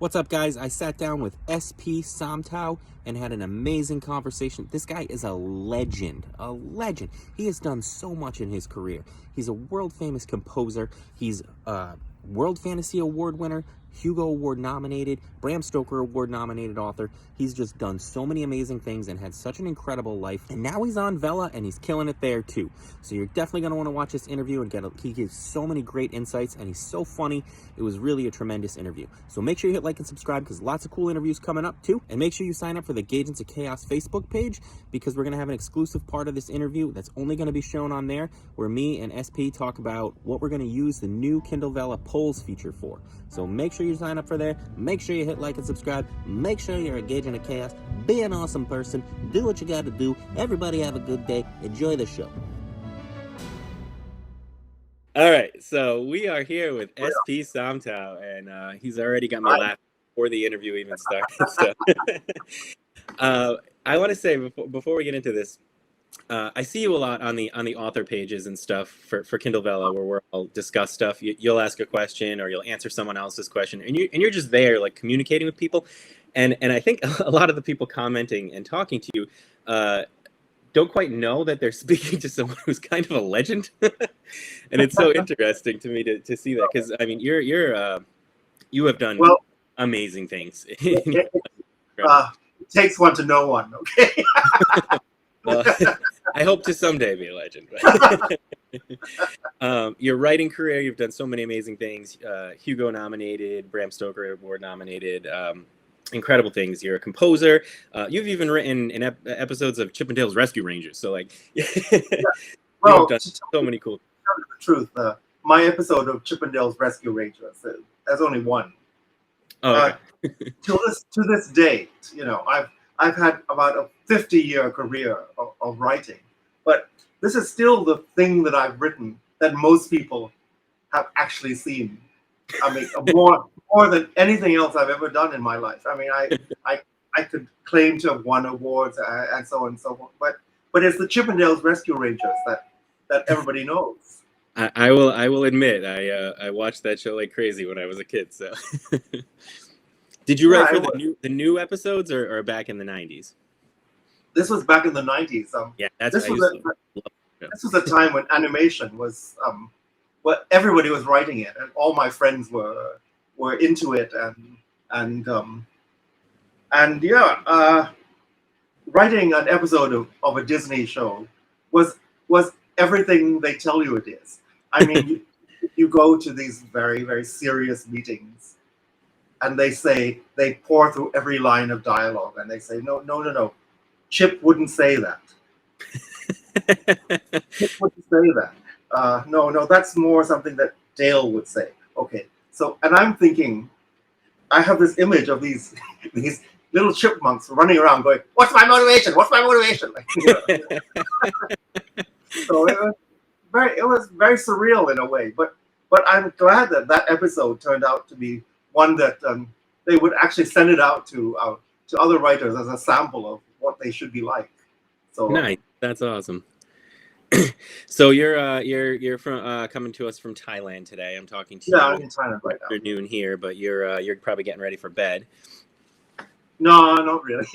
What's up, guys? I sat down with SP Somtow and had an amazing conversation. This guy is a legend, a legend. He has done so much in his career. He's a world famous composer. He's a World Fantasy Award winner, Hugo Award nominated, Bram Stoker Award nominated author. He's just done so many amazing things and had such an incredible life. And now he's on Vella and he's killing it there too. So you're definitely going to want to watch this interview and he gives so many great insights and he's so funny. It was really a tremendous interview. So make sure you hit like and subscribe because lots of cool interviews coming up too. And make sure you sign up for the GAGENTS of Chaos Facebook page because we're going to have an exclusive part of this interview that's only going to be shown on there where me and SP talk about what we're going to use the new Kindle Vella polls feature for. So make sure you sign up for there. Make sure you hit like and subscribe. Make sure you're a Agent of Chaos. Be an awesome person. Do what you got to do. Everybody have a good day. Enjoy the show. All right, so we are here with SP Somtow, and he's already got me laughing before the interview even started. So, I want to say before we get into this, I see you a lot on the author pages and stuff for Kindle Vella, where we'll all discuss stuff. You'll ask a question, or you'll answer someone else's question, and you're just there, like communicating with people. And I think a lot of the people commenting and talking to you don't quite know that they're speaking to someone who's kind of a legend. And it's so interesting to me to see that, because I mean you have done amazing things. It takes one to know one, okay? Well, I hope to someday be a legend. Your writing career, you've done so many amazing things. Hugo nominated, Bram Stoker Award nominated. Incredible things. You're a composer. You've even written in episodes of Chip 'n Dale's Rescue Rangers. So, like, Well, you've done so many cool. To tell you the truth, my episode of Chip 'n Dale's Rescue Rangers, there's only one. Oh, okay. To this date, you know, I've had about a 50-year career of writing, but this is still the thing that I've written that most people have actually seen. I mean, more than anything else I've ever done in my life. I mean, I could claim to have won awards and so on and so forth, but it's the Chip 'n Dale's Rescue Rangers that everybody knows. I will admit I watched that show like crazy when I was a kid. So, did you write for the new episodes or back in the 90s? This was back in the 90s. Yeah, that's this was a time when animation was everybody was writing it, and all my friends were into it, and yeah, writing an episode of a Disney show was everything they tell you it is. I mean, you go to these very, very serious meetings, and they pour through every line of dialogue, and they say, no, Chip wouldn't say that. Chip wouldn't say that. No, that's more something that Dale would say. Okay, so, and I'm thinking, I have this image of these little chipmunks running around going, "What's my motivation? What's my motivation?" Like, you know. So it was very surreal in a way, but I'm glad that episode turned out to be one that they would actually send it out to other writers as a sample of what they should be like. So nice, that's awesome. So you're from coming to us from Thailand today. I'm talking to you. I'm in Thailand right now. Afternoon here, but you're probably getting ready for bed. No, not really.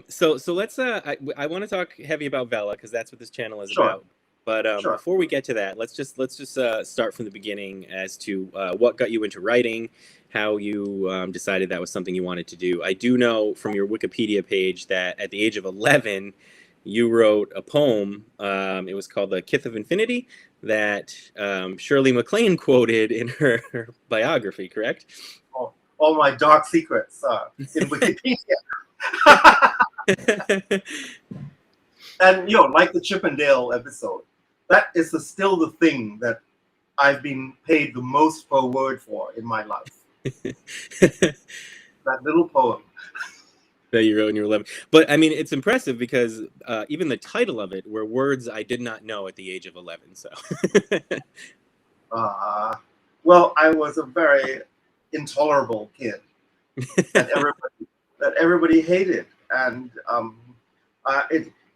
So let's I want to talk heavy about Vella because that's what this channel is about. But before we get to that, let's just start from the beginning as to what got you into writing, how you decided that was something you wanted to do. I do know from your Wikipedia page that at the age of 11, you wrote a poem. It was called "The Kith of Infinity" that Shirley MacLaine quoted in her biography. Correct? All my dark secrets in Wikipedia. And like the Chip 'n Dale episode, that is still the thing that I've been paid the most per word for in my life. That little poem that you wrote when you were 11. But I mean, it's impressive because even the title of it were words I did not know at the age of 11. So, well, I was a very intolerable kid that everybody hated, and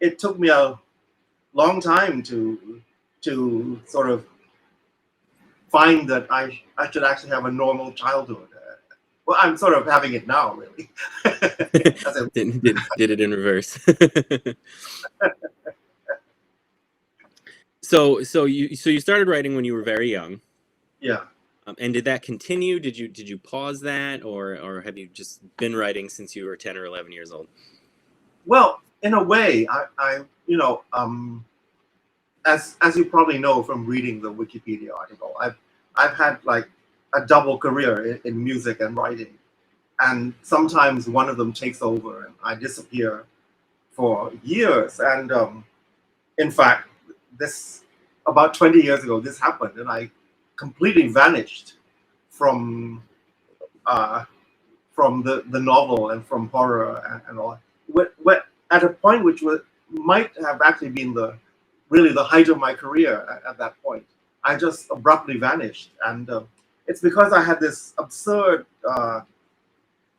it took me a long time to sort of find that I should actually have a normal childhood. Well, I'm sort of having it now, really. As a, Did it in reverse. So you started writing when you were very young. yeah. And did that continue? Did you pause that, or have you just been writing since you were 10 or 11 years old? Well, in a way, as you probably know from reading the Wikipedia article, I've had like a double career in music and writing, and sometimes one of them takes over and I disappear for years. And in fact, this about 20 years ago, this happened, and I completely vanished from uh, from the novel and from horror and all. At a point which might have actually been really the height of my career at that point, I just abruptly vanished, and it's because I had this absurd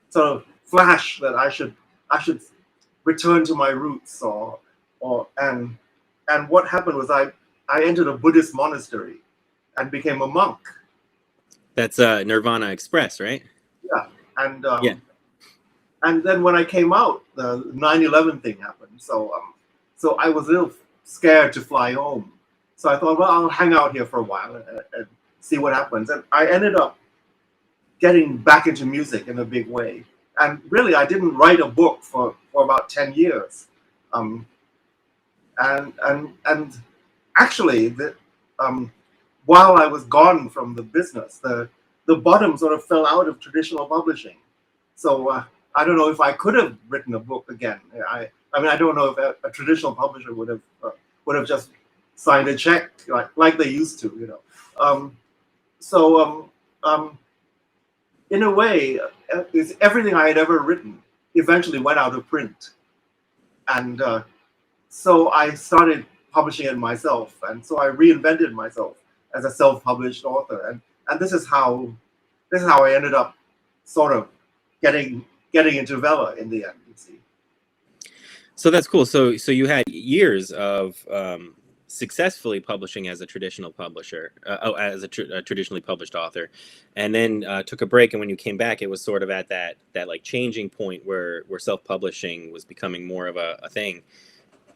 sort of flash that I should return to my roots, or and what happened was I entered a Buddhist monastery and became a monk. That's Nirvana Express, right? Yeah, and Yeah. and then when I came out, the 9/11 thing happened. So I was a little scared to fly home. So I thought, well, I'll hang out here for a while and see what happens. And I ended up getting back into music in a big way. And really, I didn't write a book for about 10 years. Um, and actually, um, while I was gone from the business, the bottom sort of fell out of traditional publishing. So I don't know if I could have written a book again. I mean, I don't know if a traditional publisher would have just signed a check like they used to, you know. So in a way, everything I had ever written eventually went out of print, and so I started publishing it myself, and so I reinvented myself as a self-published author, and this is how I ended up sort of getting into Vella in the end. You see. So that's cool. So you had years of successfully publishing as a traditional publisher, as a traditionally published author, and then took a break. And when you came back, it was sort of at that like changing point where self-publishing was becoming more of a thing.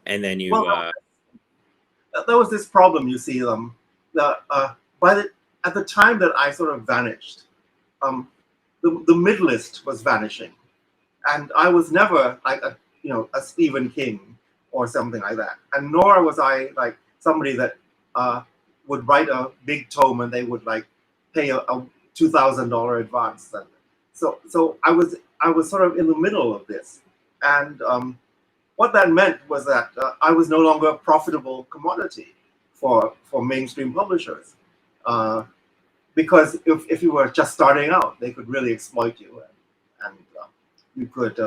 And then you Well, there was this problem. You see, the by the at the time that I sort of vanished, the mid list was vanishing, and I was never like a Stephen King or something like that, and nor was I like somebody that would write a big tome and they would like pay a $2,000 advance. And so I was sort of in the middle of this, and what that meant was that I was no longer a profitable commodity for mainstream publishers. Because if you were just starting out, they could really exploit you, and you could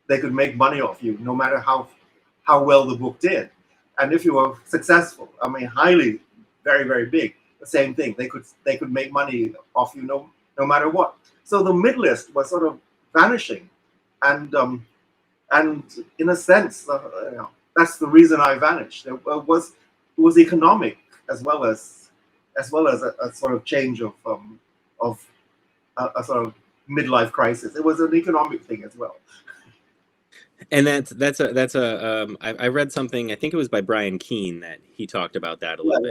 they could make money off you, no matter how well the book did. And if you were successful, I mean, highly, very very big, the same thing. They could make money off you, no matter what. So the mid list was sort of vanishing, and in a sense, that's the reason I vanished. It was economic as well as a sort of change of a sort of midlife crisis. It was an economic thing as well. and I read something, I think it was by Brian Keene, that he talked about that a Yeah, little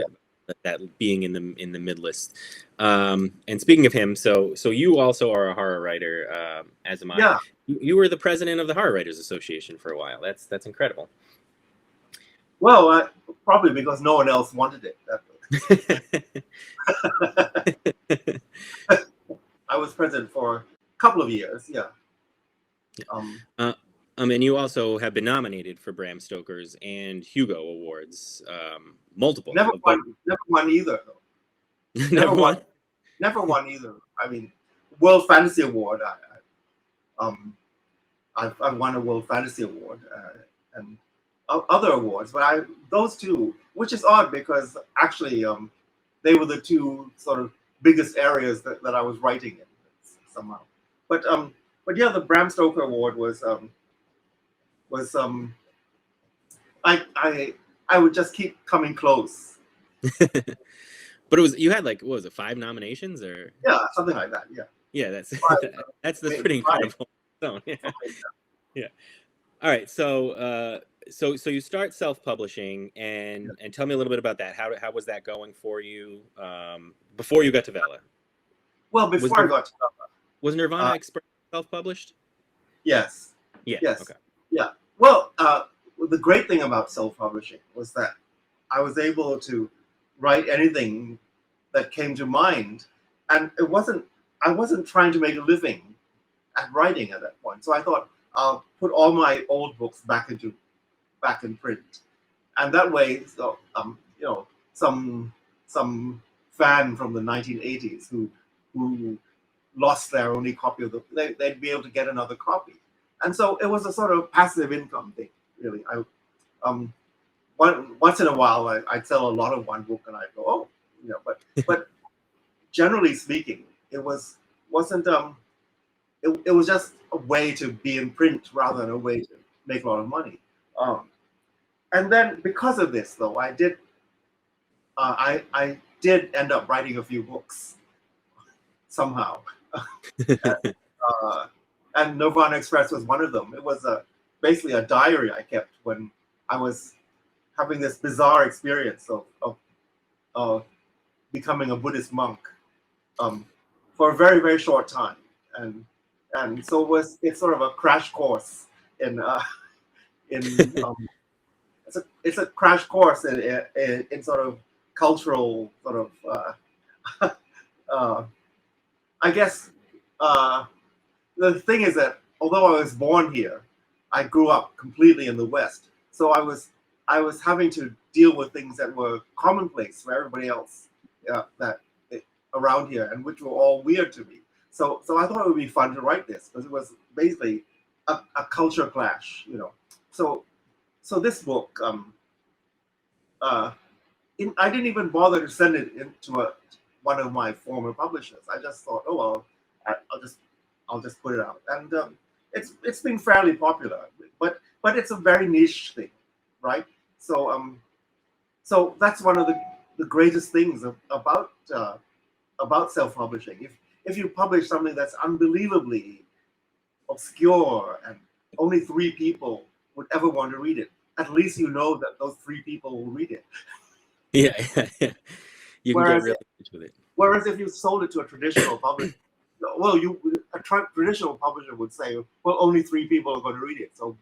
bit, that being in the mid list. And speaking of him, so you also are a horror writer, as am I. yeah. You were the president of the Horror Writers Association for a while. That's incredible. Well, probably because no one else wanted it. I was president for a couple of years. Yeah. Um, uh, and you also have been nominated for Bram Stoker's and Hugo Awards, multiple never of both. won. Never won either. Though. Never Never won. won. Never won either. I mean, World Fantasy Award. I've won a World Fantasy Award and other awards, but those two, which is odd because actually they were the two sort of biggest areas that I was writing in somehow. But yeah, the Bram Stoker Award was I would just keep coming close. But it was you had like what was it, 5 nominations or Yeah, something like that. Yeah, yeah, that's five, that's maybe pretty five. incredible. So yeah, Five. yeah. All right, so so you start self-publishing Yeah. and tell me a little bit about that. How was that going for you before you got to Vella? Well, Was before I got to was Nirvana uh, Express self-published? yes, Yeah. yes, Okay. yeah. Well, the great thing about self-publishing was that I was able to write anything that came to mind, and it wasn't. I wasn't trying to make a living at writing at that point. So I thought I'll put all my old books back in print, and that way, so some fan from the 1980s who lost their only copy of they'd be able to get another copy, and so it was a sort of passive income thing, really. I um once in a while I'd sell a lot of one book and I'd go, oh, but generally speaking, it wasn't it was just a way to be in print rather than a way to make a lot of money. Um, and then because of this, though, I did end up writing a few books somehow, uh, and Nirvana Express was one of them. It was basically a diary I kept when I was having this bizarre experience of becoming a Buddhist monk um, for a very very short time, and so it's sort of a crash course in in it's a crash course in sort of cultural sort of uh, I guess the thing is that although I was born here, I grew up completely in the West. So I was having to deal with things that were commonplace for everybody else that around here, and which were all weird to me. So I thought it would be fun to write this because it was basically a culture clash. So this book, uh, I didn't even bother to send it into one of my former publishers. I just thought, oh well, I'll just put it out, and it's been fairly popular, but it's a very niche thing, right? So so that's one of the greatest things about self-publishing. If you publish something that's unbelievably obscure and only 3 people would ever want to read it, at least you know that those 3 people will read it. Yeah, yeah, yeah. You can get Whereas really rich with it. Whereas if you sold it to a traditional publisher, well, traditional publisher would say, well, only 3 people are going to read it, so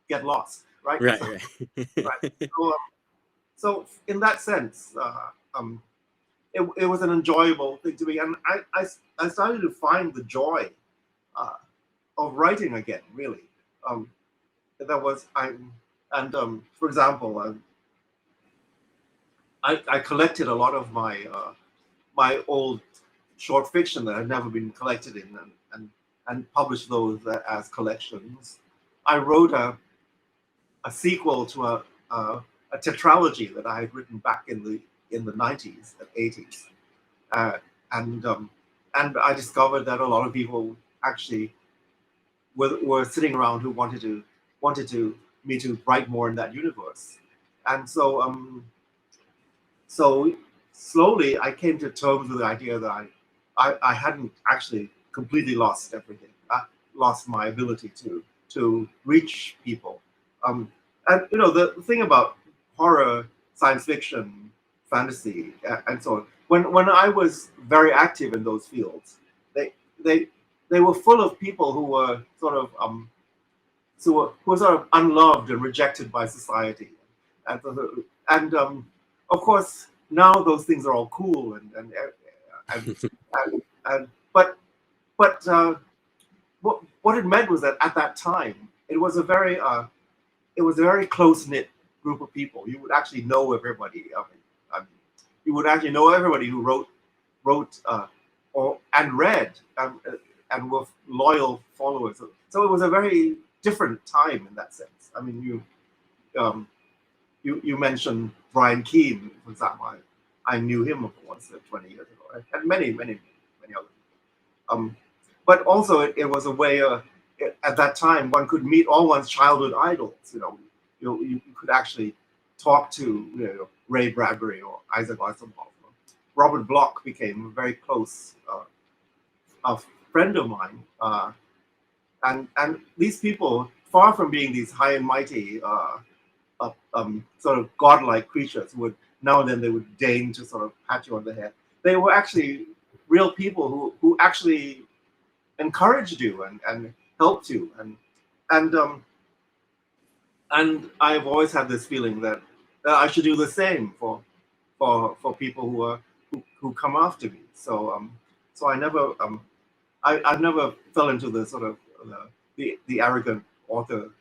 get lost, right? Right, So, right. right. So in that sense, it was an enjoyable thing to me, and I started to find the joy uh, of writing again. Really, that was I, and for example, I collected a lot of my old short fiction that had never been collected in, and published those as collections. I wrote a sequel to a tetralogy that I had written back in the 90s and 80s, uh, and I discovered that a lot of people actually were sitting around who wanted to me to write more in that universe, and so slowly I came to terms with the idea that I hadn't actually completely lost everything. I lost my ability to reach people. And the thing about horror, science fiction, fantasy, and so on. When I was very active in those fields, they they they were full of people who were sort of who were sort of unloved and rejected by society, and of course now those things are all cool and, and but what it meant was that at that time it was a very close knit group of people. You would actually know everybody. You would actually know everybody who wrote or and read and were loyal followers. So it was a very different time in that sense. I mean, um, you mentioned Brian Keane, for example. I knew him, of course, 20 years ago, and many others. Um, but also, it was a way at that time one could meet all one's childhood idols. You could actually talk to Ray Bradbury or Isaac Asimov Robert Bloch became a very close a friend of mine, and these people, far from being these high and mighty, sort of godlike creatures who would now and then they would deign to sort of pat you on the head. They were actually real people who actually encouraged you and helped you, and and I've always had this feeling that I should do the same for people who come after me. So I never I've never fell into the sort of the arrogant author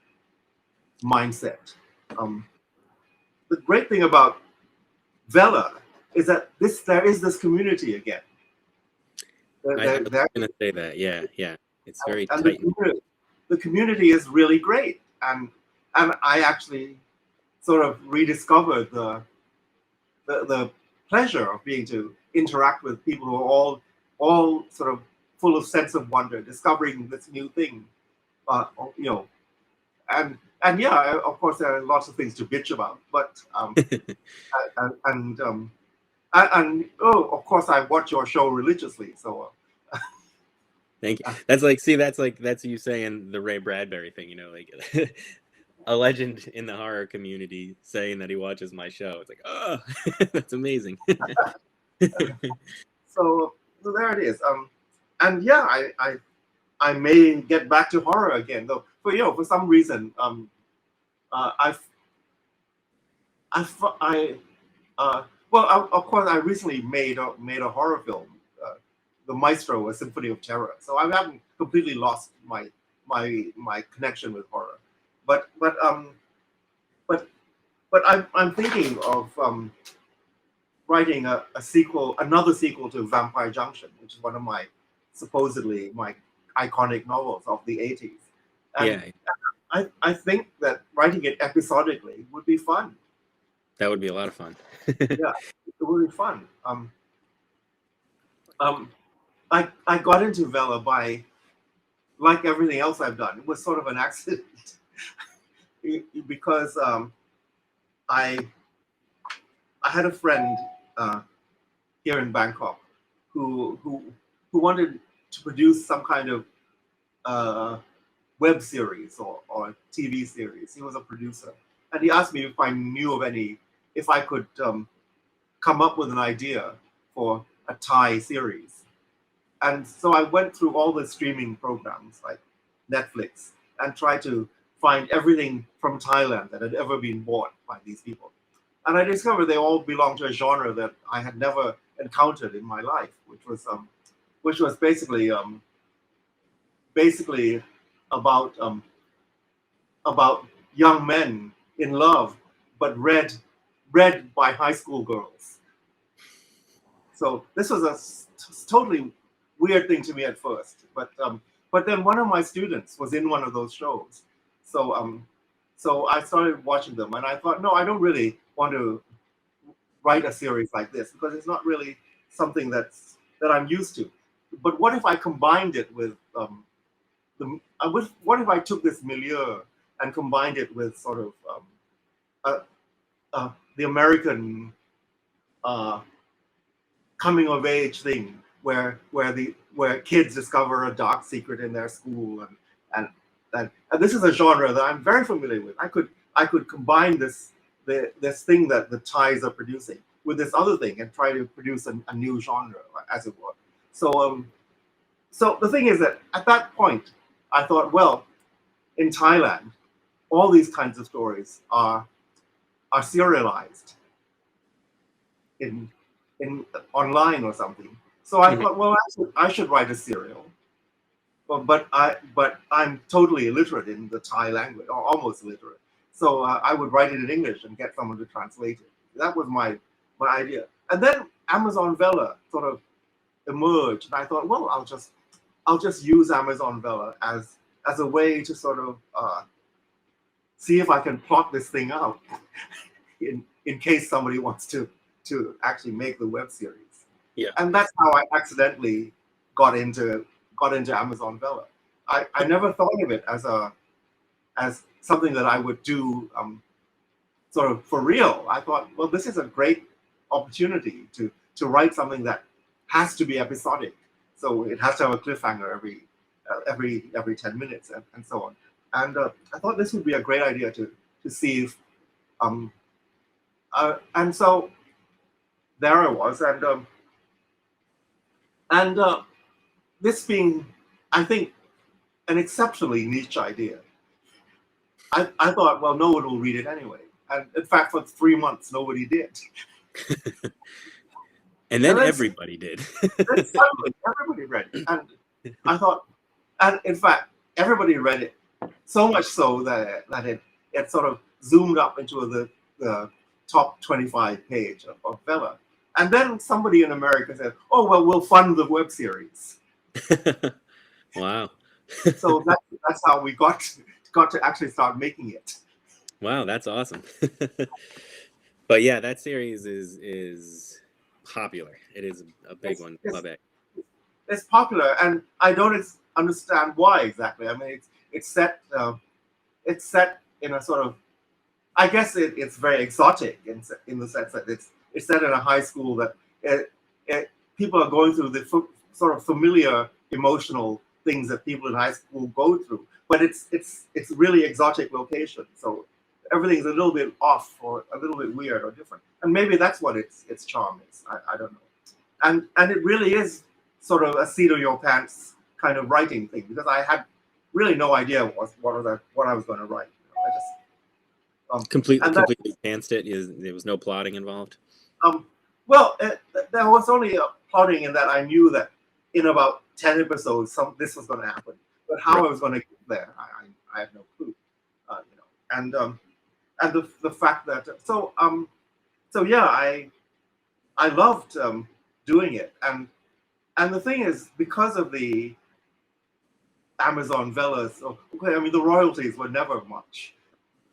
mindset. Um, the great thing about Vella is that there is this community again. I was There, gonna say that. Yeah, yeah. It's very and tight. the community is really great, and I actually sort of rediscovered the pleasure of being to interact with people who are all sort of full of sense of wonder, discovering this new thing, uh, you know, and yeah, of course there are lots of things to bitch about, but and oh, of course I watch your show religiously, so Thank you. That's like, see, that's you saying the Ray Bradbury thing, you know, like a legend in the horror community saying that he watches my show. It's like, oh, that's amazing. so there it is. And yeah, I may get back to horror again, though. For some reason, I've I well, of course, I recently made a horror film, The Maestro, A Symphony of Terror. So I haven't completely lost my connection with horror, but but I'm thinking of writing a sequel, another sequel to Vampire Junction, which is one of my supposedly my iconic novels of the 80s. And Yeah, I think that writing it episodically would be fun. that would be a lot of fun. Yeah, it would be fun. Um, I got into Vella by, like everything else I've done, it was sort of an accident because I I had a friend uh, here in Bangkok who wanted to produce some kind of uh, web series or TV series. He was a producer, and he asked me if I knew of any, if I could come up with an idea for a Thai series. And so I went through all the streaming programs like Netflix and tried to find everything from Thailand that had ever been bought by these people. And I discovered they all belong to a genre that I had never encountered in my life, which was basically about about young men in love, but read by high school girls. So this was a totally weird thing to me at first, but then one of my students was in one of those shows, so so I started watching them, and I thought, no, I don't really want to write a series like this because it's not really something that I'm used to. But what if I combined it with what if I took this milieu and combined it with sort of uh, the American uh, coming of age thing where kids discover a dark secret in their school and and this is a genre that I'm very familiar with. I could combine this thing that the Thais are producing with this other thing and try to produce a new genre, as it were. So so the thing is that at that point I thought, well, in Thailand, all these kinds of stories are serialized in in online or something. So I Mhm. thought, well, I should write a serial. But I'm totally illiterate in the Thai language, or almost illiterate. So I would write it in English and get someone to translate it. That was my idea. And then Amazon Vella sort of emerged, and I thought, well, I'll just use Amazon Vella as a way to sort of see if I can plot this thing out in case somebody wants to actually make the web series. Yeah. And that's how I accidentally got into Amazon Vella. I never thought of it as something that I would do sort of for real. I thought, well, this is a great opportunity to write something that has to be episodic. So it has to have a cliffhanger every 10 minutes and so on. And I thought this would be a great idea to see if, and so there I was, and this being, I think, an exceptionally niche idea. I thought, well, no one will read it anyway. And in fact, for 3 months, nobody did. And then everybody did. Then suddenly, everybody read it. And I thought, and in fact, everybody read it, so much so that it sort of zoomed up into the top 25 page of Vella. And then somebody in America said, oh, well, we'll fund the web series. Wow. So that's how we got to actually start making it. Wow, that's awesome. But yeah, that series is popular. It is a big one. Love it. It's popular, and I don't understand why exactly. I mean, it's set in a sort of, I guess it's very exotic in the sense that it's set in a high school that people are going through the sort of familiar emotional things that people in high school go through, but it's really exotic location, so everything's a little bit off or a little bit weird or different, and maybe that's what its charm is. I don't know, and it really is sort of a seat of your pants kind of writing thing, because I had really no idea what I was going to write. I just completely pantsed it. There was no plotting involved. Well, there was only a plotting in that I knew that in about 10 episodes, this was going to happen. But how I was going to get there, I have no clue. And the fact that so yeah, I loved doing it, and the thing is, because of the Amazon Vellas, okay, I mean the royalties were never much.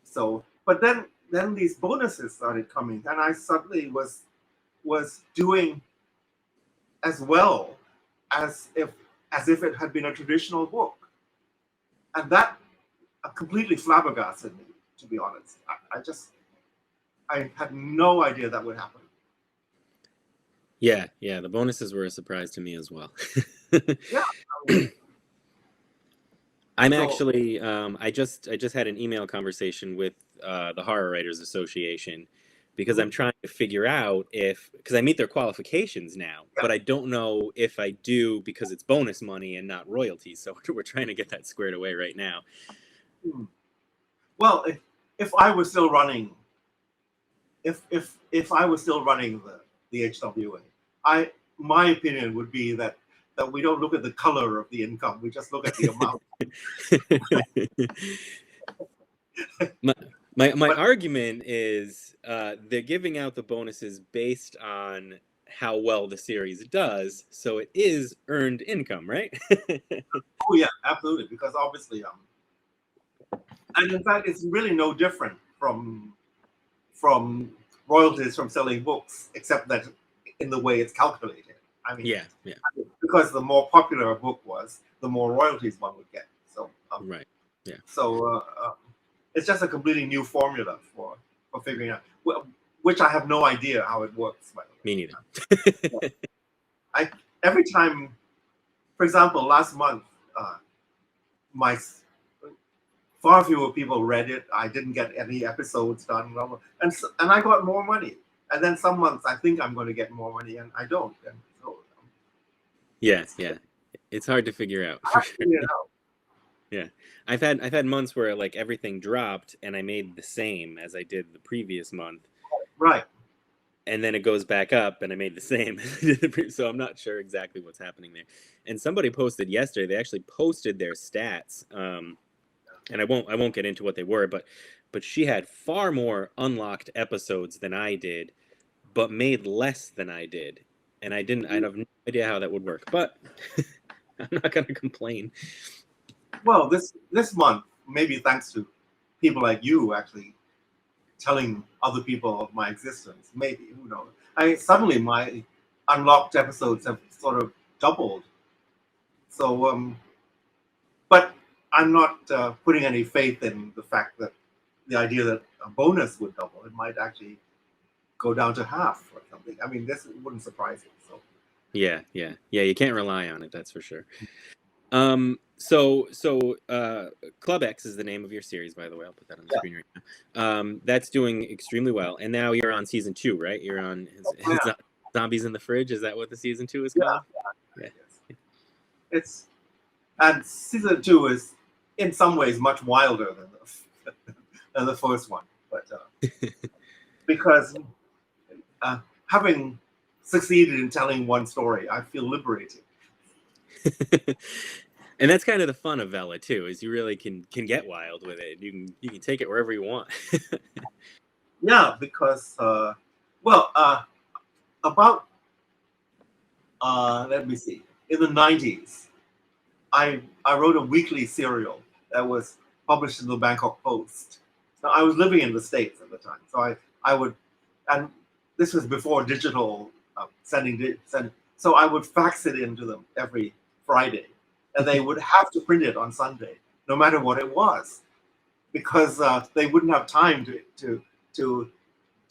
So, but then these bonuses started coming, and I suddenly was doing as well as if it had been a traditional book, and that completely flabbergasted me, to be honest. I had no idea that would happen. Yeah, the bonuses were a surprise to me as well. Yeah. I'm actually I just had an email conversation with the Horror Writers Association, because I'm trying to figure out because I meet their qualifications now, but I don't know if I do, because it's bonus money and not royalties. So we're trying to get that squared away right now. Well, if I was still running, if I was still running the HWA, my opinion would be that we don't look at the color of the income, we just look at the amount. My argument is they're giving out the bonuses based on how well the series does, so it is earned income, right? Oh yeah, absolutely, because obviously and in fact it's really no different from royalties from selling books, except that in the way it's calculated. I mean, yeah, because the more popular a book was, the more royalties one would get. So right, yeah. So it's just a completely new formula for figuring out, which I have no idea how it works. By the way. Me neither. Every time, for example, last month, my far fewer people read it. I didn't get any episodes done, and I got more money. And then some months I think I'm going to get more money, and I don't. And so, yeah, it's hard to figure out. Yeah, I've had months where like everything dropped and I made the same as I did the previous month. Right. And then it goes back up and I made the same. So I'm not sure exactly what's happening there. And somebody posted yesterday, they actually posted their stats. And I won't get into what they were, but she had far more unlocked episodes than I did, but made less than I did. And I have no idea how that would work, but I'm not going to complain. Well, this month, maybe thanks to people like you actually telling other people of my existence, maybe, who knows? Suddenly my unlocked episodes have sort of doubled. So, but I'm not putting any faith in the fact that the idea that a bonus would double. It might actually go down to half or something. I mean, this wouldn't surprise me. So Yeah, yeah, yeah. You can't rely on it, that's for sure. Club X is the name of your series, by the way. I'll put that on the yeah, screen right now. That's doing extremely well, and now you're on season 2, right? You're on yeah, Zombies in the Fridge. Is that what the season 2 is yeah, called? Yeah. yes. It's and season 2 is in some ways much wilder than than the first one, but because having succeeded in telling one story, I feel liberated. And that's kind of the fun of Vella too, is you really can get wild with it. You can take it wherever you want. Yeah, because well, about let me see, in the 90s, I wrote a weekly serial that was published in the Bangkok Post. Now, I was living in the States at the time, so I would, and this was before digital send. So I would fax it into them every Friday, and they would have to print it on Sunday, no matter what it was, because they wouldn't have time to to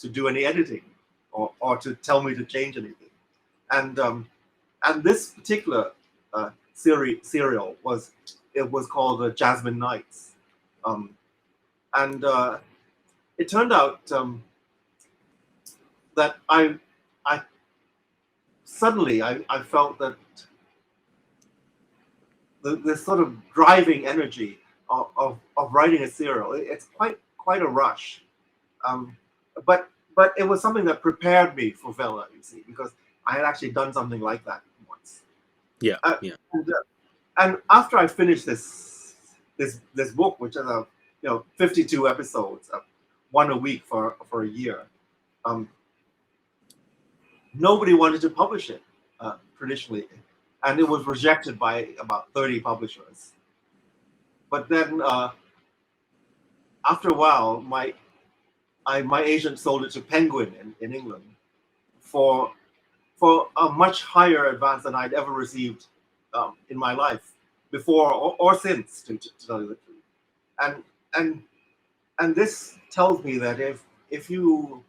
do any editing or to tell me to change anything. And this particular serial was called Jasmine Nights, um, and it turned out that I suddenly I felt that this sort of driving energy of writing a serial, it's quite a rush, um, but it was something that prepared me for Vella, you see, because I had actually done something like that once. Yeah, Uh, yeah. and after I finished this book, which is 52 episodes, one a week for a year, um, nobody wanted to publish it traditionally, and it was rejected by about 30 publishers. But then after a while, my agent sold it to Penguin in England for a much higher advance than I'd ever received in my life before or since, to tell you the truth. And and and this tells me that if you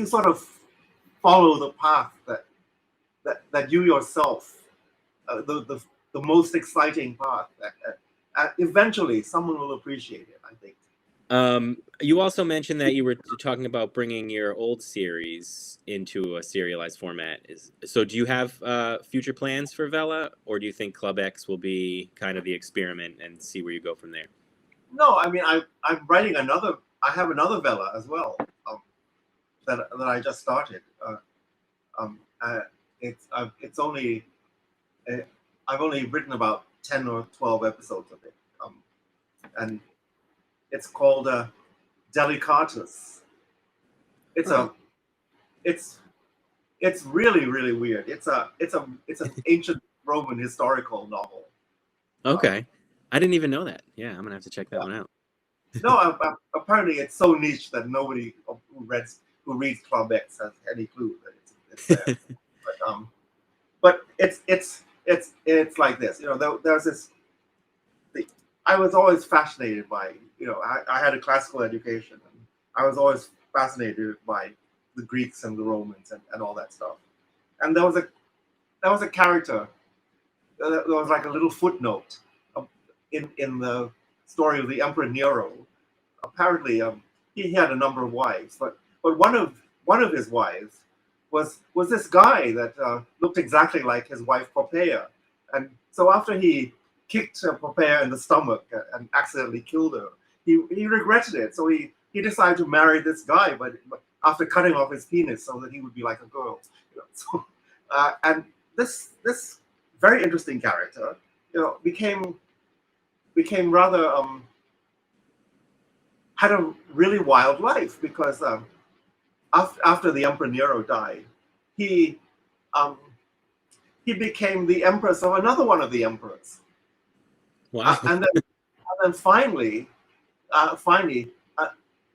sort of follow the path that you yourself, the most exciting path, eventually someone will appreciate it, I think. You also mentioned that you were talking about bringing your old series into a serialized format. Do you have future plans for Vella, or do you think Club X will be kind of the experiment and see where you go from there? No, I mean I'm writing another. I have another Vella as well, that I just started. Um, uh, it's only uh, I've only written about 10 or 12 episodes of it, and it's called Delicatus. It's Oh, a it's really weird. It's an ancient Roman historical novel. Um, okay. I didn't even know that. Yeah, I'm gonna have to check that yeah. one out. No, apparently it's so niche that nobody who reads Club X has any clue that it's there. But it's like this. There's this. The, I was always fascinated by. I had a classical education, and I was always fascinated by the Greeks and the Romans and all that stuff. And there was a character. There was like a little footnote in the story of the Emperor Nero. Apparently, he had a number of wives, but one of his wives was this guy that looked exactly like his wife Poppaea, and so after he kicked Poppaea in the stomach and accidentally killed her, he regretted it. So he decided to marry this guy, but after cutting off his penis so that he would be like a girl. So, and this very interesting character, became rather had a really wild life because after the Emperor Nero died, he um, he became the empress of another one of the emperors, Wow. and then finally,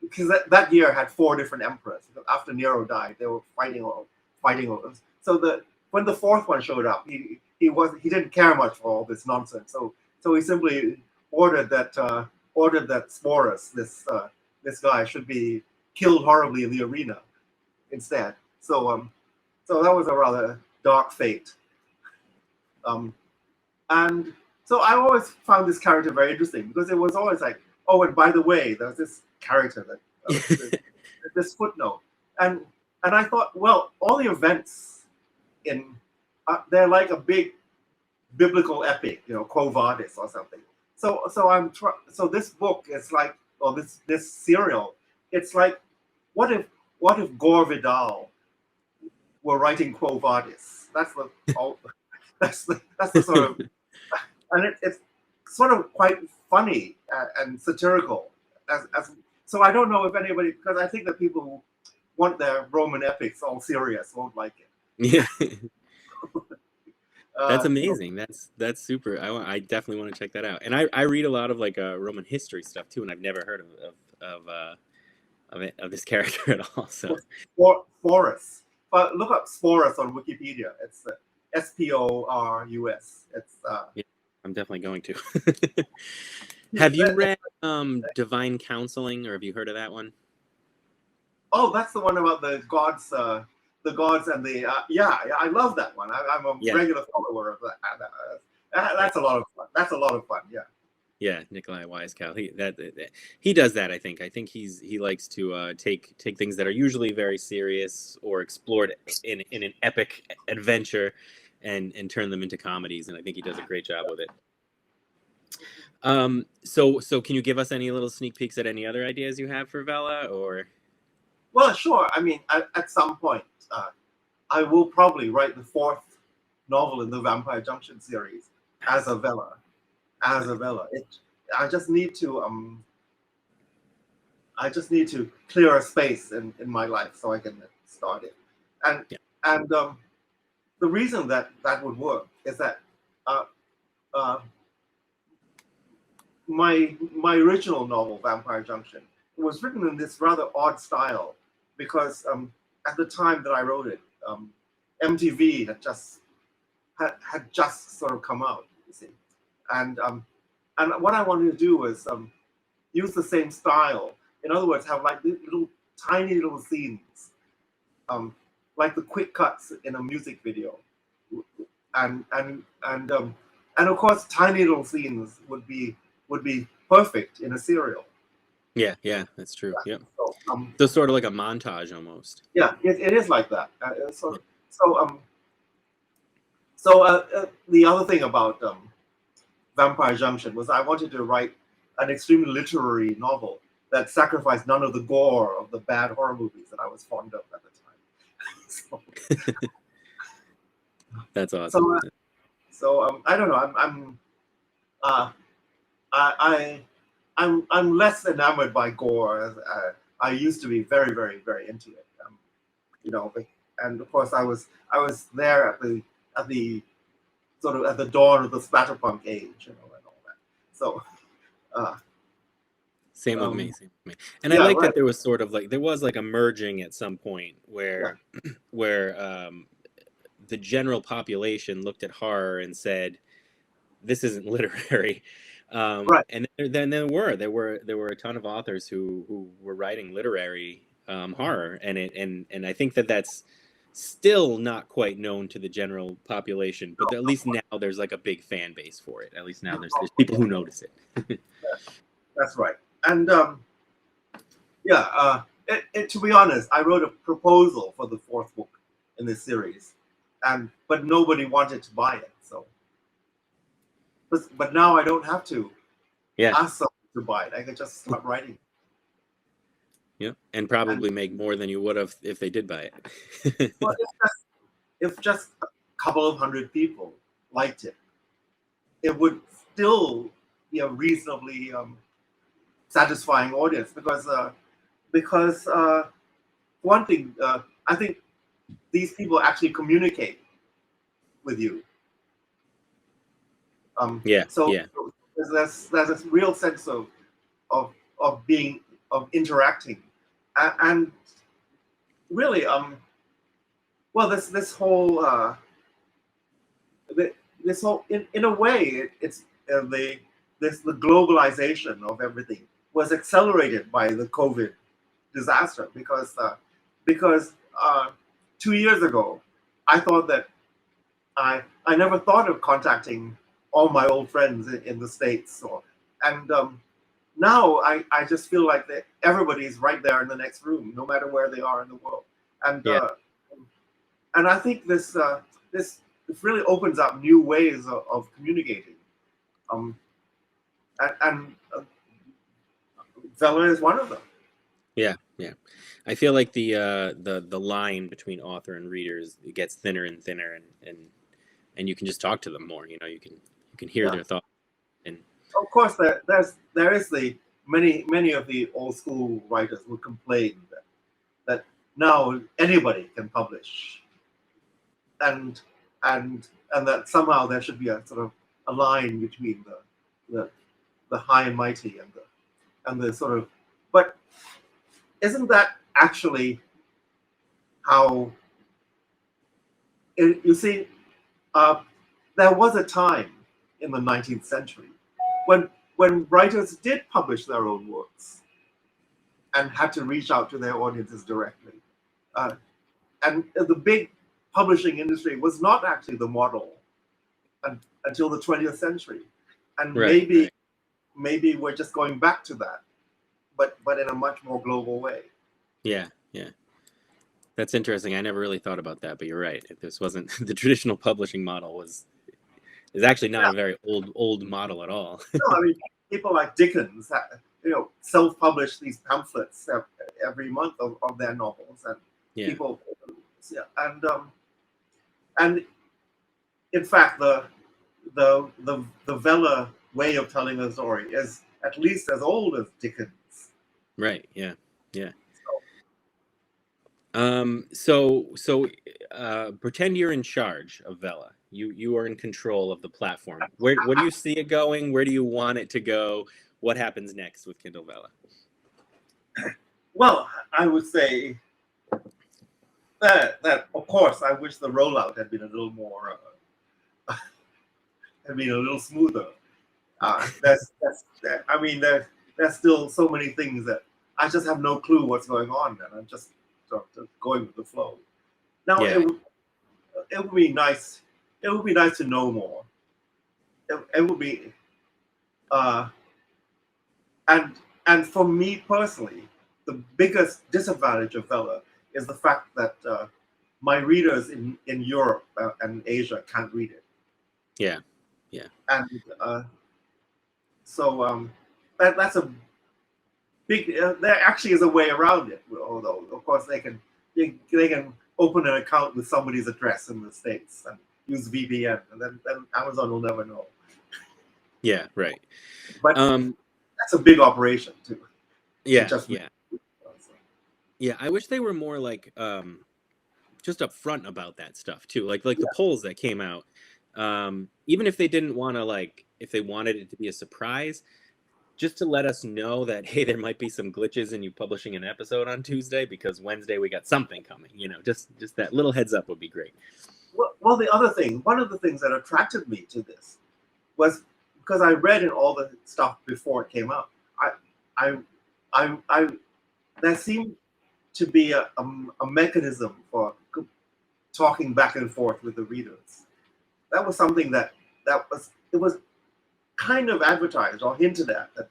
because that year had four different emperors. After Nero died, they were fighting over. So when the fourth one showed up, he didn't care much for all this nonsense. So he simply ordered that Sporus, this guy, should be killed horribly in the arena instead. So that was a rather dark fate. Um, and so I always found this character very interesting because it was always like, oh, and by the way, there's this character that this footnote, and I thought, well, all the events in they're like a big biblical epic, Quo Vadis or something. So this book is like, or this serial, it's like, what if Gore Vidal were writing Quo Vadis? That's the all. That's the sort of, and it's sort of quite funny and satirical. So I don't know if anybody, because I think that people who want their Roman epics all serious won't like it. Yeah. That's So, amazing. That's super. I definitely want to check that out. And I read a lot of like Roman history stuff too, and I've never heard of this character at all. So Sporus. But look up Sporus on Wikipedia. It's Sporus. It's yeah, I'm definitely going to. Have you read Divine Counseling, or have you heard of that one? Oh, that's the one about the gods and the yeah, I love that one. I'm a regular follower of that. That's a lot of fun. That's a lot of fun. Yeah. Yeah, Nikolai Wisecow. He does that. I think he likes to take things that are usually very serious or explored in an epic adventure, and turn them into comedies. And I think he does a great job with it. So can you give us any little sneak peeks at any other ideas you have for Vella, or? Well, sure. I mean, at some point, I will probably write the 4th novel in the Vampire Junction series as a Vella. I just need to clear a space in my life so I can start it. And the reason that would work is that my original novel, Vampire Junction, was written in this rather odd style because at the time that I wrote it, MTV had just sort of come out, you see, and what I wanted to do was use the same style. In other words, have like tiny little scenes, like the quick cuts in a music video, and of course, tiny little scenes would be perfect in a serial. Yeah, that's true. Yeah. So sort of like a montage almost. Yeah, it is like that. The other thing about Vampire Junction was I wanted to write an extremely literary novel that sacrificed none of the gore of the bad horror movies that I was fond of at the time. That's awesome. So I don't know. I'm less enamored by gore as I used to be. Very, very, very into it. And of course I was there at the sort of at the dawn of the splatterpunk age, and all that. So. Same with me. And I like that there was sort of like a merging at some point where the general population looked at horror and said, "This isn't literary." And then there were a ton of authors who were writing literary horror, and I think that's still not quite known to the general population, but at least now there's like a big fan base for it. At least now there's people who notice it. That's right. And to be honest, I wrote a proposal for the 4th book in this series, but nobody wanted to buy it. So, but now I don't have to ask someone to buy it. I can just start writing. Yeah, and probably make more than you would have if they did buy it. Well, if just a couple of hundred people liked it, it would still be a reasonably satisfying audience because one thing, I think these people actually communicate with you. So there's this real sense of interacting, and really this whole in a way it's the globalization of everything was accelerated by the COVID disaster because 2 years ago I thought that I never thought of contacting all my old friends in the States, and now I just feel like that everybody's right there in the next room, no matter where they are in the world, and Yeah. and I think this really opens up new ways of communicating, um, and Vella is one of them. Yeah, yeah. I feel like the line between author and readers, it gets thinner and thinner, and you can just talk to them more. You can hear Yeah, their thoughts. And of course, there is the many of the old school writers would complain that now anybody can publish, and and that somehow there should be a sort of a line between the, the high and mighty and the sort of, but isn't that actually how you see, uh, there was a time in the 19th century when writers did publish their own works and had to reach out to their audiences directly. Uh, and the big publishing industry was not actually the model until the 20th century. And right, right. maybe we're just going back to that, but in a much more global way. Yeah, yeah. That's interesting. I never really thought about that, but you're right. If this wasn't the traditional publishing model is actually not Yeah, a very old model at all. no, I mean, people like Dickens, self-publish these pamphlets every month of their novels, and Yeah, people, yeah, and in fact, the Vella way of telling a story is at least as old as Dickens. right. Yeah, yeah. So, So pretend you're in charge of Vella. You are in control of the platform. Where do you see it going? Where do you want it to go? What happens next with Kindle Vella? well, I would say that of course I wish the rollout had been a little more, had been a little smoother. I mean, there's still so many things that I just have no clue what's going on, and I'm just sort of going with the flow. Now Yeah, it would be nice. It would be nice to know more. It would be, uh, and for me personally, the biggest disadvantage of Vella is the fact that my readers in Europe and Asia can't read it, yeah, yeah, and so that's a big. There actually is a way around it, although of course they can open an account with somebody's address in the States and use VPN, and then Amazon will never know. yeah. Right. But Um, that's a big operation to yeah, just read. yeah, So, yeah. I wish they were more like just upfront about that stuff too. Like the yeah, polls that came out. Even if they didn't want to if they wanted it to be a surprise, just to let us know that hey, there might be some glitches in you publishing an episode on Tuesday because Wednesday we got something coming. Just that little heads up would be great. well, the other thing, one of the things that attracted me to this was because I read in all the stuff before it came out. I, I, I there seemed to be a mechanism for talking back and forth with the readers. That was something it was kind of advertised or hinted at that,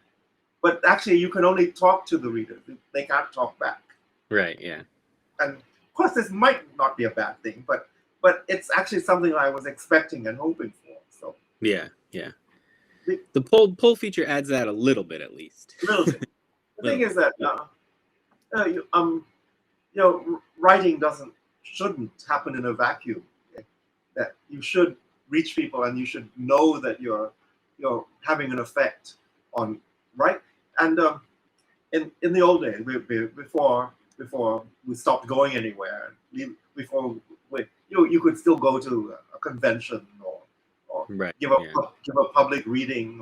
but actually you can only talk to the readers. They can't talk back. Right. Yeah. And of course, this might not be a bad thing, but it's actually something I was expecting and hoping for. So Yeah. Yeah. the The poll feature adds that a little bit at least. little bit. The thing Little is bit. that writing shouldn't happen in a vacuum. That you should reach people, and you should know that you're having an effect on, right. And in the old days, before we stopped going anywhere, before you could still go to a convention or Right. give Yeah. give a public reading,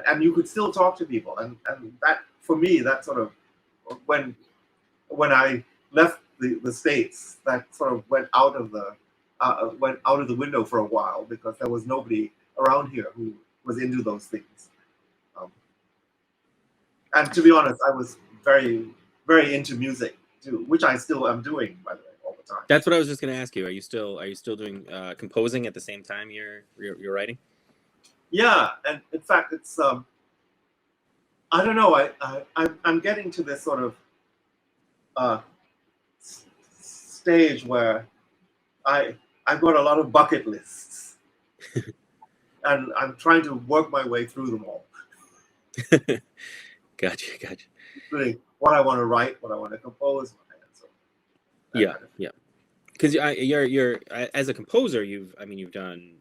and you could still talk to people, and that for me, that sort of when I left the States, that sort of went out of the window for a while because there was nobody around here who was into those things. Um, and to be honest, I was very very into music too, which I still am doing, by the way, all the time. That's what I was just going to ask you. Are you still doing composing at the same time you're writing? Yeah, and in fact, it's I don't know. I'm getting to this sort of uh, stage where I I've got a lot of bucket lists, and I'm trying to work my way through them all. Gotcha. Including what I want to write, what I want to compose, and so that Yeah, kind of thing. yeah. Because you're as a composer, you've done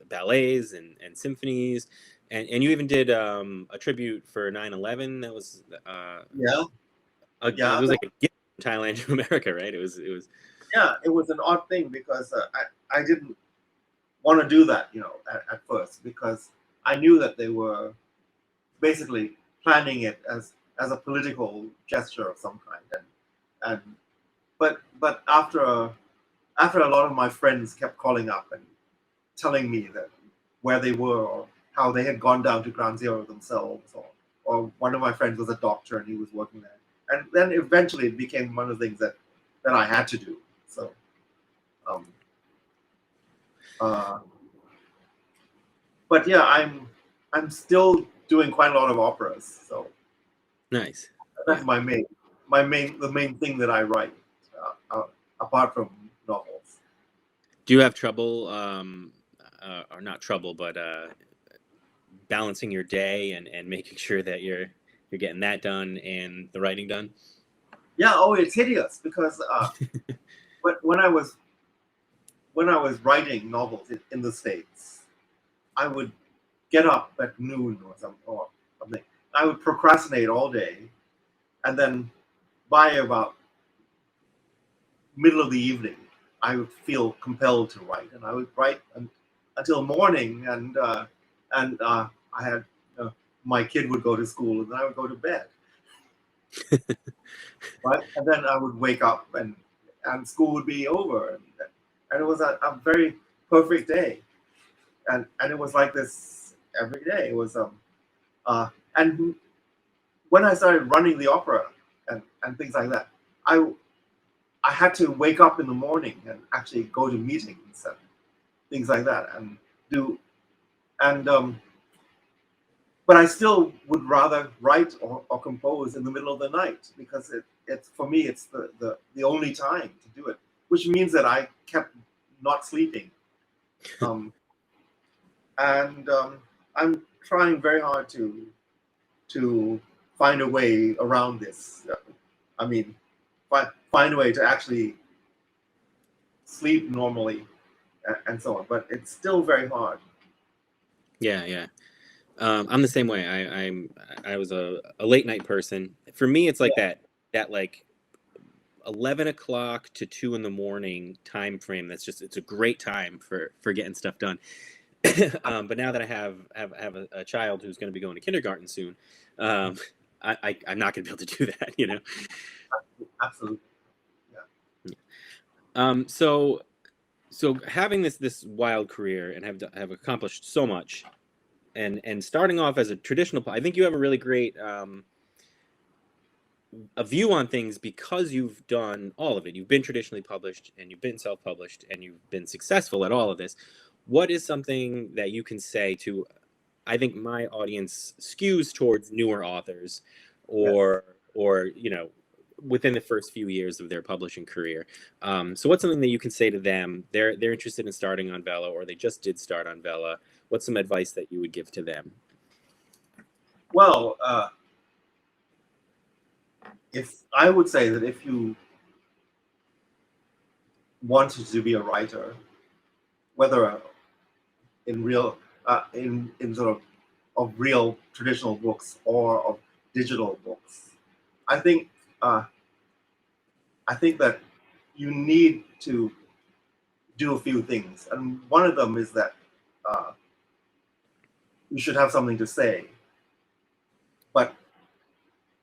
ballets and symphonies, and you even did a tribute for 9/11. That was Yeah, it yeah, was like a gift from Thailand to America, right? It was yeah. It was an odd thing because I didn't want to do that, at first, because I knew that they were basically planning it as a political gesture of some kind, and but after a lot of my friends kept calling up and telling me that where they were or how they had gone down to Ground Zero themselves, or one of my friends was a doctor and he was working there, and then eventually it became one of the things that I had to do. So, um, uh, but yeah, I'm still doing quite a lot of operas, so nice. that's Yeah. the main thing that I write, apart from novels. Do you have trouble, or not trouble, but balancing your day and making sure that you're getting that done and the writing done? Yeah, oh, it's hideous because when when I was writing novels in the States, I would get up at noon or something. I would procrastinate all day, and then by about middle of the evening, I would feel compelled to write, and I would write until morning, and I had my kid would go to school, and then I would go to bed, right? And then I would wake up, and school would be over, and it was a very perfect day, and it was like this every day. It was and when I started running the opera and things like that, I I had to wake up in the morning and actually go to meetings and things like that and do and but I still would rather write or compose in the middle of the night because it's for me it's the only time to do it, which means that I kept not sleeping, um, and I'm trying very hard to find a way around this. I mean, find a way to actually sleep normally and so on. But it's still very hard. Yeah. I'm the same way. I was a late night person. For me, it's like that like 11 o'clock to 2 in the morning time frame. It's a great time for getting stuff done. But now that I have a child who's going to be going to kindergarten soon, um, I'm not going to be able to do that, you know. Absolutely. Yeah. So having this wild career and have accomplished so much, and starting off as a traditional, I think you have a really great a view on things because you've done all of it. You've been traditionally published and you've been self-published and you've been successful at all of this. What is something that you can say to, I think my audience skews towards newer authors Yes. or within the first few years of their publishing career. So what's something that you can say to them? They're interested in starting on Vella, or they just did start on Vella. What's some advice that you would give to them? Well, if I would say that if you wanted to be a writer, whether in real in sort of real traditional books or of digital books, I think uh, I think that you need to do a few things, and one of them is that uh, you should have something to say, but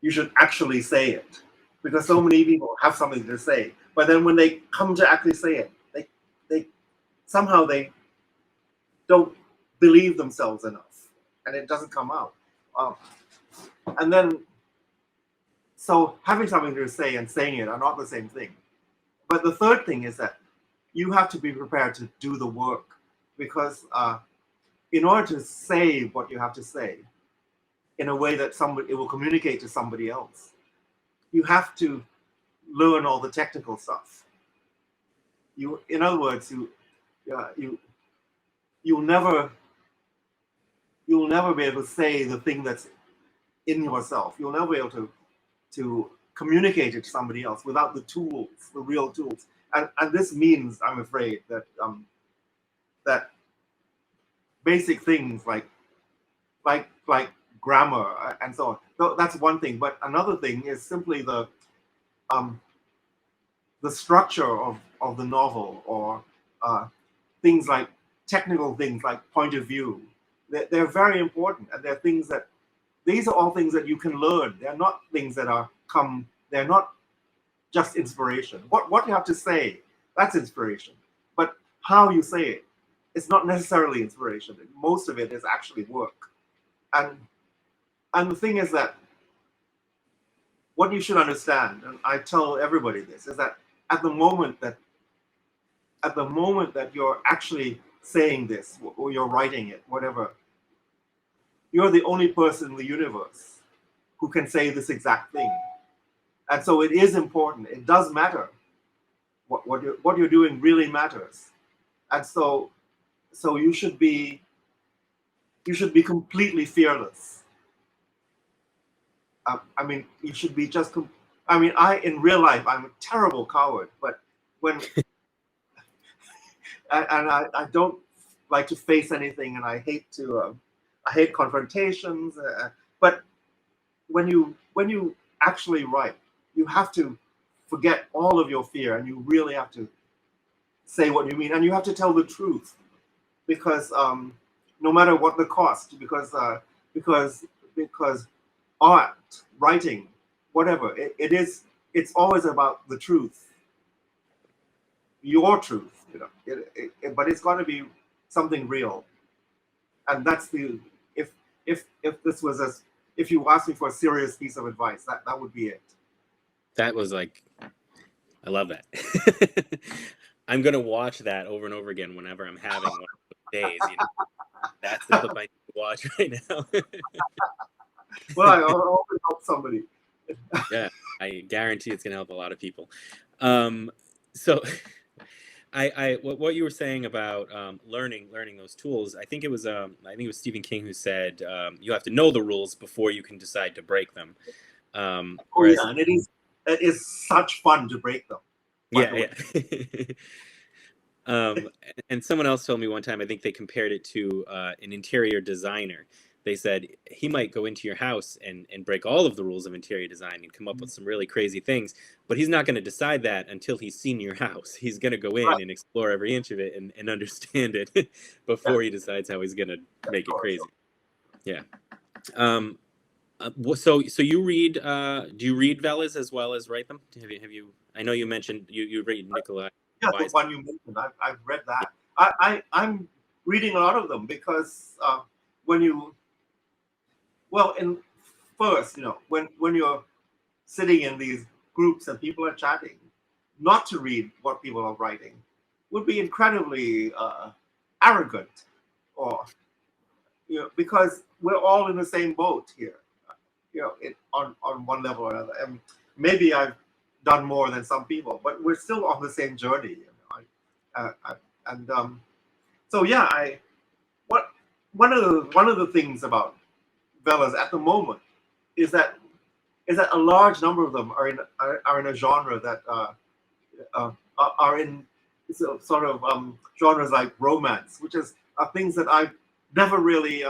you should actually say it, because so many people have something to say, but then when they come to actually say it, they somehow they don't believe themselves enough, and it doesn't come out. Um, and then So having something to say and saying it are not the same thing. But the third thing is that you have to be prepared to do the work, because in order to say what you have to say in a way that somebody it will communicate to somebody else, you have to learn all the technical stuff. In other words, you you'll never you'll never be able to say the thing that's in yourself. You'll never be able to communicate it to somebody else without the tools, the real tools. And this means, I'm afraid, that basic things like grammar and so on. So that's one thing. But another thing is simply um, the structure of the novel, or things like technical things like point of view. They're very important, and they're things that these are all things that you can learn. They're not things that are come. They're not just inspiration. What you have to say, that's inspiration. But how you say it, it's not necessarily inspiration. Most of it is actually work. And the thing is that what you should understand, and I tell everybody this, is that at the moment that you're actually saying this, or you're writing it, whatever, you're the only person in the universe who can say this exact thing. And so it is important. It does matter. What you're doing really matters. And so you should be completely fearless. I mean, you should be just. I mean, in real life, I'm a terrible coward. But when I don't like to face anything, and I hate confrontations. But when you actually write, you have to forget all of your fear, and you really have to say what you mean, and you have to tell the truth, because no matter what the cost, because art, writing, whatever it's always about the truth, your truth, but it's got to be something real. And that's the if this was if you asked me for a serious piece of advice, that would be it. That was like, I love that. I'm gonna watch that over and over again whenever I'm having one of those days. That's the clip I need to watch right now. Well, I hope it helps somebody. Yeah, I guarantee it's gonna help a lot of people. So what you were saying about learning those tools, I think it was Stephen King who said you have to know the rules before you can decide to break them. Whereas, yeah, and it is such fun to break them. Yeah. And someone else told me one time, I think they compared it to an interior designer. They said he might go into your house and break all of the rules of interior design and come up with some really crazy things, but he's not going to decide that until he's seen your house. He's going to go in and explore every inch of it and understand it before he decides how he's going to make it crazy. Yeah. So you read? Do you read Vellas as well as write them? Have you? I know you mentioned you read Nikolai. Yeah, the one you mentioned, I've read that. I'm reading a lot of them, because in first, when you're sitting in these groups and people are chatting, not to read what people are writing would be incredibly arrogant, or because we're all in the same boat here, on one level or another. And maybe I've done more than some people, but we're still on the same journey. And so yeah, one of the things about Vellas at the moment is that a large number of them are in a genre that are in sort of genres like romance, which are things that I've never really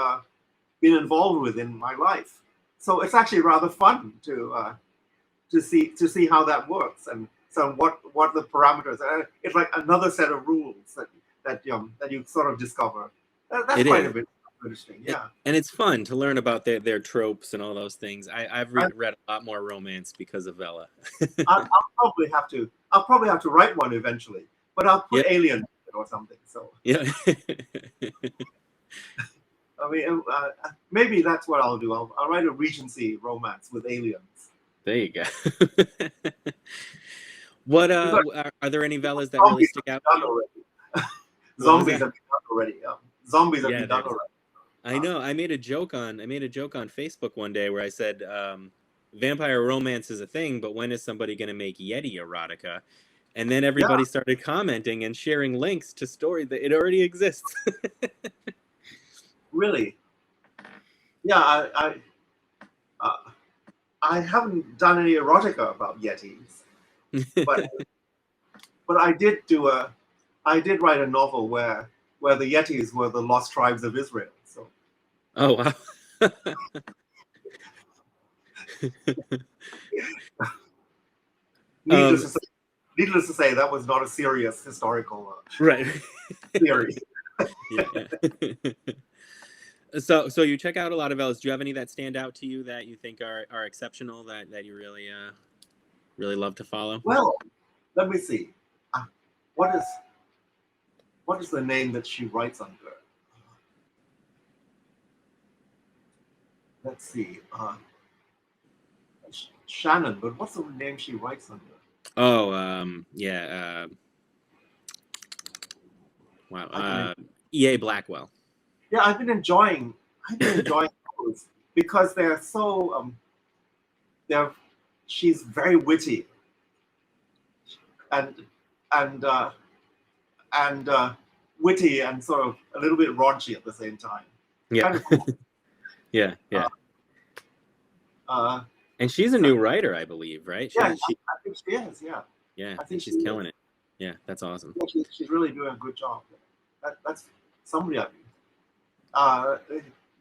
been involved with in my life. So it's actually rather fun to see how that works, and so what the parameters are. It's like another set of rules that you sort of discover. That's quite a bit interesting. Yeah, and it's fun to learn about their tropes and all those things. I've read a lot more romance because of Vella. I'll probably have to write one eventually, but I'll put Alien or something. So yeah. I mean, maybe that's what I'll do. I'll write a Regency romance with aliens. There you go. What Because are there any Vellas that really zombies stick have out been to done you? already. What was Zombies that? have been done already. Zombies have Yeah, been done there's. already. I Uh, know. I made a joke on Facebook one day where I said, vampire romance is a thing, but when is somebody going to make Yeti erotica? And then yeah, everybody started commenting and sharing links to story that it already exists. really. Yeah, uh, I haven't done any erotica about Yetis, but I did write a novel where the Yetis were the lost tribes of Israel. So Oh wow. needless um to say, needless to say, that was not a serious historical right. theory. Yeah, yeah. So you check out a lot of Vellas. Do you have any that stand out to you that you think are exceptional that you really really love to follow? Well, let me see. Uh, what is what is the name that she writes under? Let's see. Shannon, but what's the name she writes under? Oh, yeah. Wow. I can. EA Blackwell. Yeah, I've been enjoying those because they're so they're she's very witty and and uh, and witty and sort of a little bit raunchy at the same time. Yeah. Kind of cool. Yeah, Uh, yeah. uh, And she's a so new writer, I believe, right? yeah, She I think she is. Yeah, yeah, I and think she she's is. killing it. Yeah, that's awesome. Yeah, she's really doing a good job. That's somebody I mean. Uh,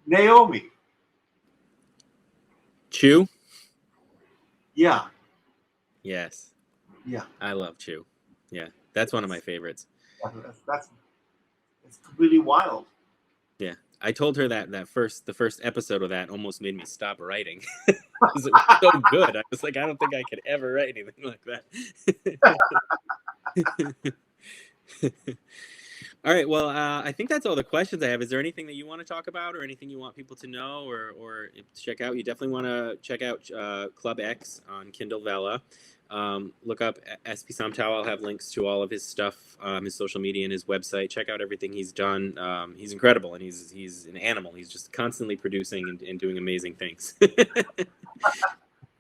Naomi. Chew? Yeah, Yes. yeah. I love Chew. Yeah. That's one of my It's, favorites. that's it's completely wild. Yeah. I told her that the first episode of that almost made me stop writing. Because it was so good. I was like, I don't think I could ever write anything like that. All right. Well, I think that's all the questions I have. Is there anything that you want to talk about, or anything you want people to know, or check out? You definitely want to check out Club X on Kindle Vella. Look up SP Somtow. I'll have links to all of his stuff, his social media, and his website. Check out everything he's done. He's incredible, and he's an animal. He's just constantly producing and doing amazing things.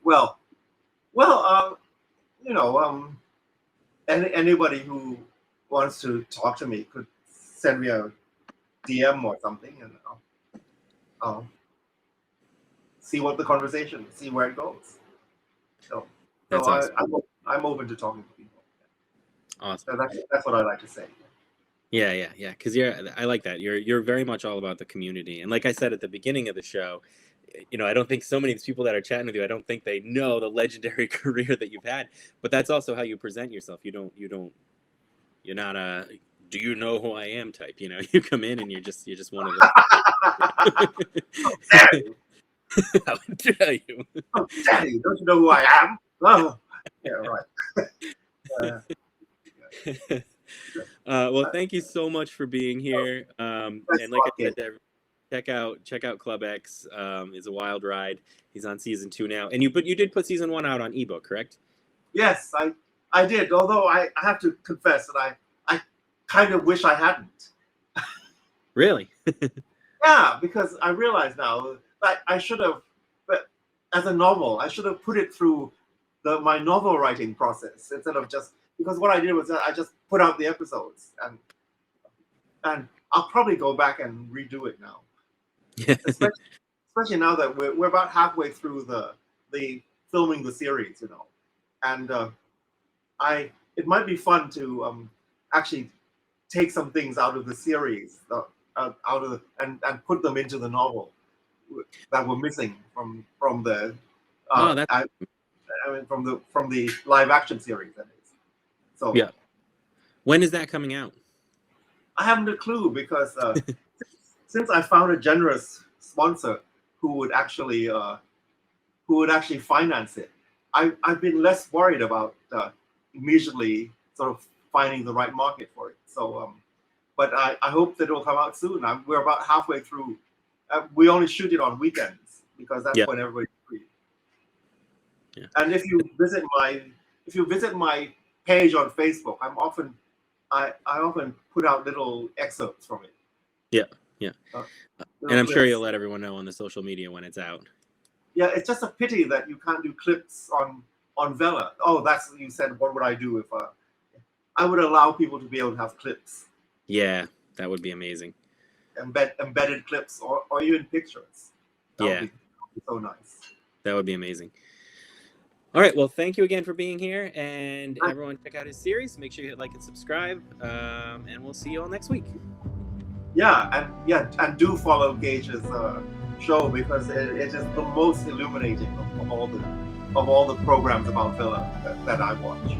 Well, well, you know, anybody who wants to talk to me could send me a DM or something, and I'll see what the conversation, see where it goes. So, That's awesome. I'm open to talking to people. Awesome. So that's what I like to say. Yeah, yeah, yeah. Because I like that. You're very much all about the community. And like I said at the beginning of the show, I don't think so many of these people that are chatting with you, I don't think they know the legendary career that you've had. But that's also how you present yourself. You're not a do you know who I am type. You come in and you're just one of Dare the. you? How dare you? Oh, dare you? Don't you know who I am? Oh, yeah, right. Uh, Well, thank you so much for being here. that's And like I okay. said, check out Club X. Is a wild ride. He's on season 2 now, and you did put season 1 out on ebook, correct? Yes, I did. Although I have to confess that I kind of wish I hadn't. Really? Yeah, because I realize now that I should have, but as a novel, I should have put it through my novel writing process instead of just because what I did was that I just put out the episodes and I'll probably go back and redo it now, especially now that we're about halfway through the filming the series, and I it might be fun to actually take some things out of the series, out of and put them into the novel that were missing from the Oh, that's I mean from the live action series. That is. So yeah. When is that coming out? I haven't a clue because since I found a generous sponsor who would actually finance it, I've been less worried about immediately sort of finding the right market for it. So, but I hope that it will come out soon. We're about halfway through. We only shoot it on weekends because that's Yeah. when everybody's free. Yeah. And if you visit my page on Facebook, I often put out little excerpts from it. Yeah. Yeah. Uh, And little I'm sure clips. you'll let everyone know on the social media when it's out. Yeah, it's just a pity that you can't do clips on Vella. Oh, that's you said. What would I do if I would allow people to be able to have clips, Yeah, that would be amazing. embedded clips, or even pictures. That would Yeah, be so nice. that would be amazing. All right, well, thank you again for being here, and everyone check out his series. Make sure you hit like and subscribe, and we'll see you all next week. And do follow Gage's show because it is the most illuminating of all the programs about Villa that I watch.